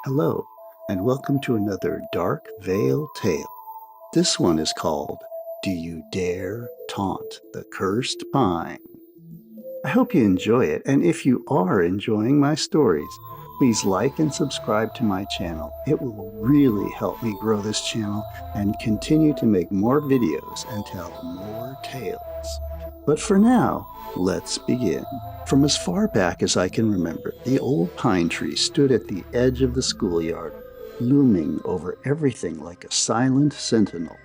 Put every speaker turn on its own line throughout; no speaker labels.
Hello, and welcome to another Dark Veil tale. This one is called Do You Dare Taunt the Cursed Pine? I hope you enjoy it, and if you are enjoying my stories, please like and subscribe to my channel. It will really help me grow this channel and continue to make more videos and tell more tales. But for now, let's begin. From as far back as I can remember, the old pine tree stood at the edge of the schoolyard, looming over everything like a silent sentinel.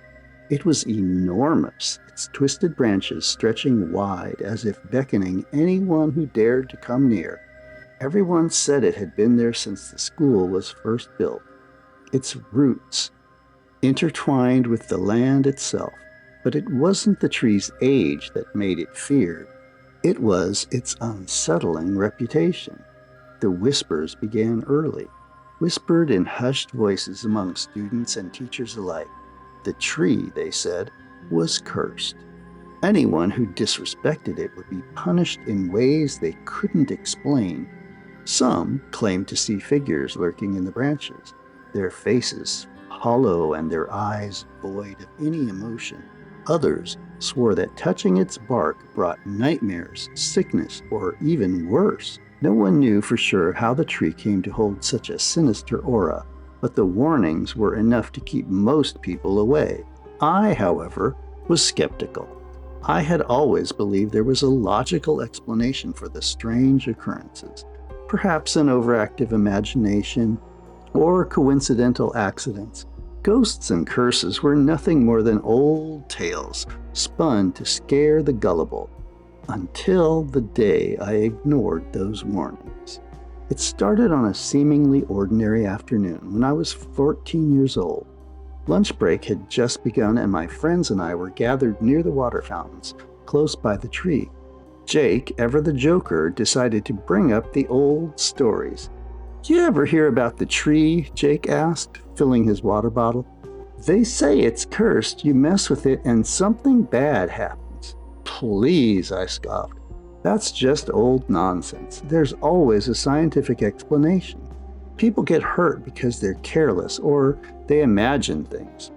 It was enormous, its twisted branches stretching wide as if beckoning anyone who dared to come near. Everyone said it had been there since the school was first built. Its roots intertwined with the land itself, but it wasn't the tree's age that made it feared. It was its unsettling reputation. The whispers began early, whispered in hushed voices among students and teachers alike. The tree, they said, was cursed. Anyone who disrespected it would be punished in ways they couldn't explain. Some claimed to see figures lurking in the branches, their faces hollow and their eyes void of any emotion. Others swore that touching its bark brought nightmares, sickness, or even worse. No one knew for sure how the tree came to hold such a sinister aura, but the warnings were enough to keep most people away. I, however, was skeptical. I had always believed there was a logical explanation for the strange occurrences, perhaps an overactive imagination or coincidental accidents. Ghosts and curses were nothing more than old tales spun to scare the gullible, until the day I ignored those warnings. It started on a seemingly ordinary afternoon when I was 14 years old. Lunch break had just begun and my friends and I were gathered near the water fountains, close by the tree. Jake, ever the joker, decided to bring up the old stories. "Do you ever hear about the tree?" Jake asked, filling his water bottle. "They say it's cursed. You mess with it and something bad happens." "Please," I scoffed. "That's just old nonsense. There's always a scientific explanation. People get hurt because they're careless or they imagine things."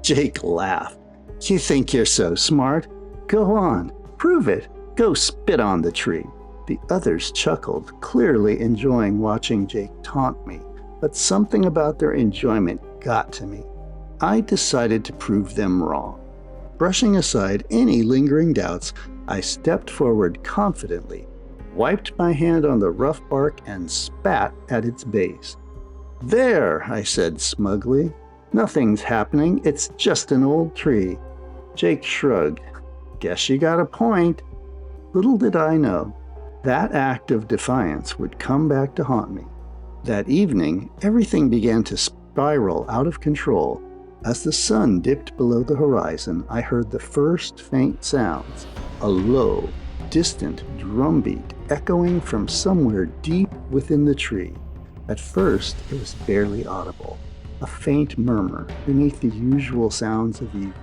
Jake laughed. "You think you're so smart? Go on, prove it. Go spit on the tree." The others chuckled, clearly enjoying watching Jake taunt me, but something about their enjoyment got to me. I decided to prove them wrong. Brushing aside any lingering doubts, I stepped forward confidently, wiped my hand on the rough bark, and spat at its base. "There," I said smugly. "Nothing's happening. It's just an old tree." Jake shrugged. "Guess you got a point." Little did I know, that act of defiance would come back to haunt me. That evening, everything began to spiral out of control. As the sun dipped below the horizon, I heard the first faint sounds, a low, distant drumbeat echoing from somewhere deep within the tree. At first, it was barely audible, a faint murmur beneath the usual sounds of evening.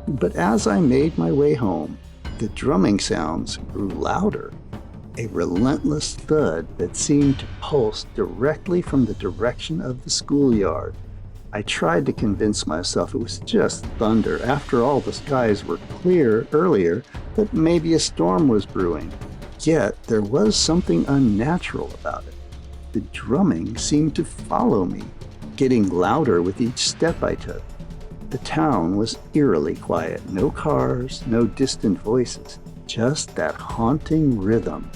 But as I made my way home, the drumming sounds grew louder, a relentless thud that seemed to pulse directly from the direction of the schoolyard. I tried to convince myself it was just thunder. After all, the skies were clear earlier, that maybe a storm was brewing. Yet there was something unnatural about it. The drumming seemed to follow me, getting louder with each step I took. The town was eerily quiet. No cars, no distant voices, just that haunting rhythm.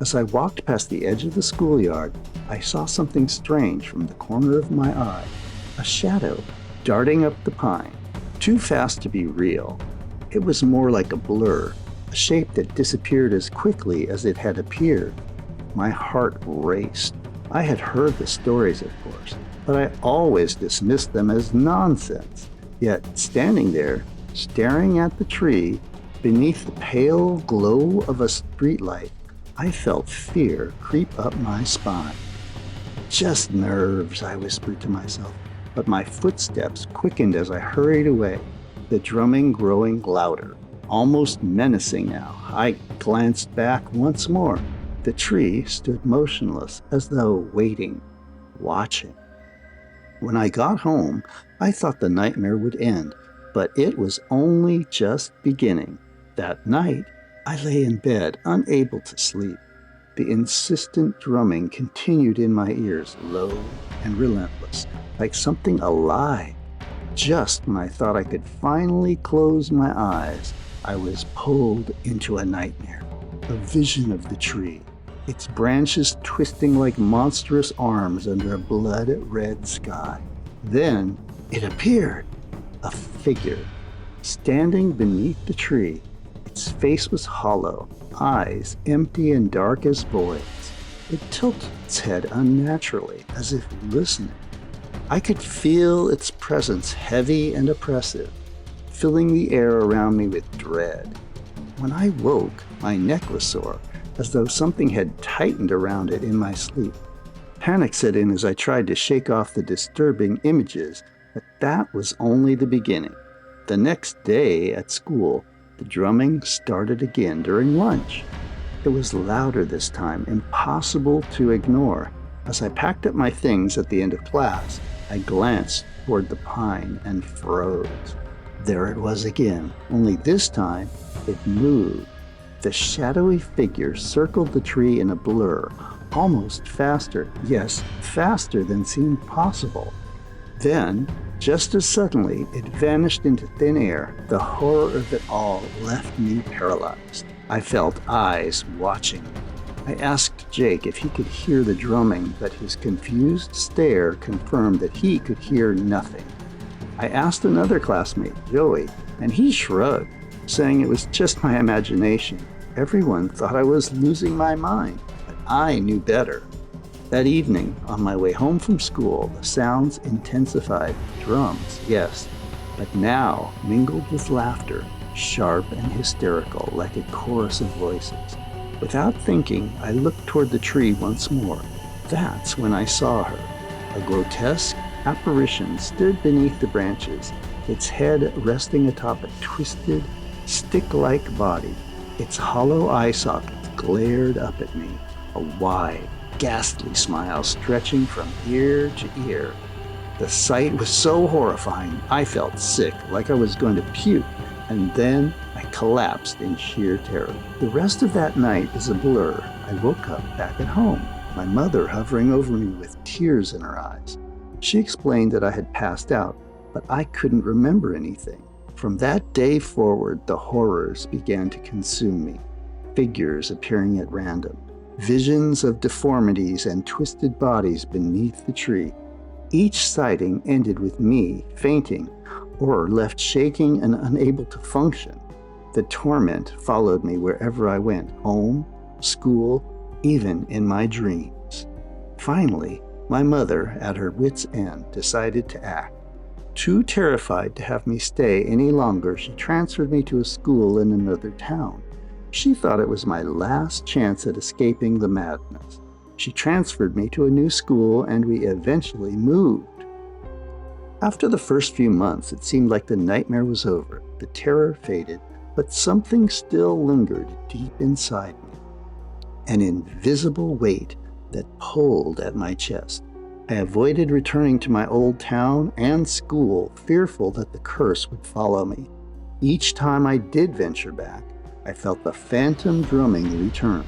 As I walked past the edge of the schoolyard, I saw something strange from the corner of my eye. A shadow darting up the pine, too fast to be real. It was more like a blur, a shape that disappeared as quickly as it had appeared. My heart raced. I had heard the stories, of course, but I always dismissed them as nonsense. Yet, standing there, staring at the tree, beneath the pale glow of a streetlight, I felt fear creep up my spine. "Just nerves," I whispered to myself, but my footsteps quickened as I hurried away, the drumming growing louder, almost menacing now. I glanced back once more. The tree stood motionless, as though waiting. watching. When I got home, I thought the nightmare would end, but it was only just beginning. That night, I lay in bed, unable to sleep. The insistent drumming continued in my ears, low and relentless, like something alive. Just when I thought I could finally close my eyes, I was pulled into a nightmare. A vision of the tree, its branches twisting like monstrous arms under a blood-red sky. Then it appeared, a figure, standing beneath the tree. Its face was hollow, eyes empty and dark as voids. It tilted its head unnaturally, as if listening. I could feel its presence heavy and oppressive, filling the air around me with dread. When I woke, my neck was sore, as though something had tightened around it in my sleep. Panic set in as I tried to shake off the disturbing images, but that was only the beginning. The next day at school, the drumming started again during lunch. It was louder this time, impossible to ignore. As I packed up my things at the end of class, I glanced toward the pine and froze. There it was again, only this time it moved. The shadowy figure circled the tree in a blur, almost faster, yes, faster than seemed possible. Then, just as suddenly, it vanished into thin air. The horror of it all left me paralyzed. I felt eyes watching me. I asked Jake if he could hear the drumming, but his confused stare confirmed that he could hear nothing. I asked another classmate, Joey, and he shrugged, saying it was just my imagination. Everyone thought I was losing my mind, but I knew better. That evening, on my way home from school, the sounds intensified. Drums, yes, but now mingled with laughter, sharp and hysterical, like a chorus of voices. Without thinking, I looked toward the tree once more. That's when I saw her. A grotesque apparition stood beneath the branches, its head resting atop a twisted, stick-like body. Its hollow eye sockets glared up at me, a wide, ghastly smile stretching from ear to ear. The sight was so horrifying, I felt sick, like I was going to puke, and then I collapsed in sheer terror. The rest of that night is a blur. I woke up back at home, my mother hovering over me with tears in her eyes. She explained that I had passed out, but I couldn't remember anything. From that day forward, the horrors began to consume me, figures appearing at random, visions of deformities and twisted bodies beneath the tree. Each sighting ended with me fainting or left shaking and unable to function. The torment followed me wherever I went, home, school, even in my dreams. Finally, my mother, at her wits' end, decided to act. Too terrified to have me stay any longer, she transferred me to a school in another town. She thought it was my last chance at escaping the madness. She transferred me to a new school, and we eventually moved. After the first few months, it seemed like the nightmare was over. The terror faded, but something still lingered deep inside me. An invisible weight that pulled at my chest. I avoided returning to my old town and school, fearful that the curse would follow me. Each time I did venture back, I felt the phantom drumming return,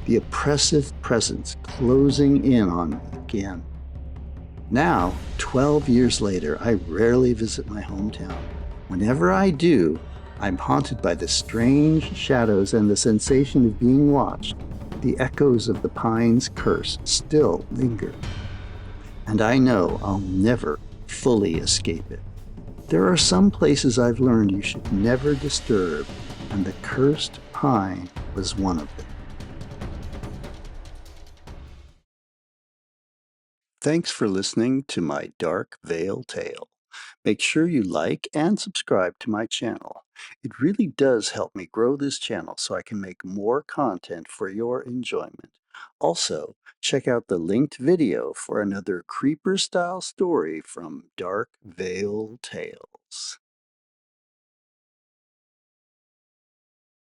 the oppressive presence closing in on me again. Now, 12 years later, I rarely visit my hometown. Whenever I do, I'm haunted by the strange shadows and the sensation of being watched. The echoes of the pine's curse still linger, and I know I'll never fully escape it. There are some places I've learned you should never disturb, and the cursed pine was one of them. Thanks for listening to my Dark Veil tale. Make sure you like and subscribe to my channel. It really does help me grow this channel so I can make more content for your enjoyment. Also, check out the linked video for another creeper-style story from Dark Veil Tales.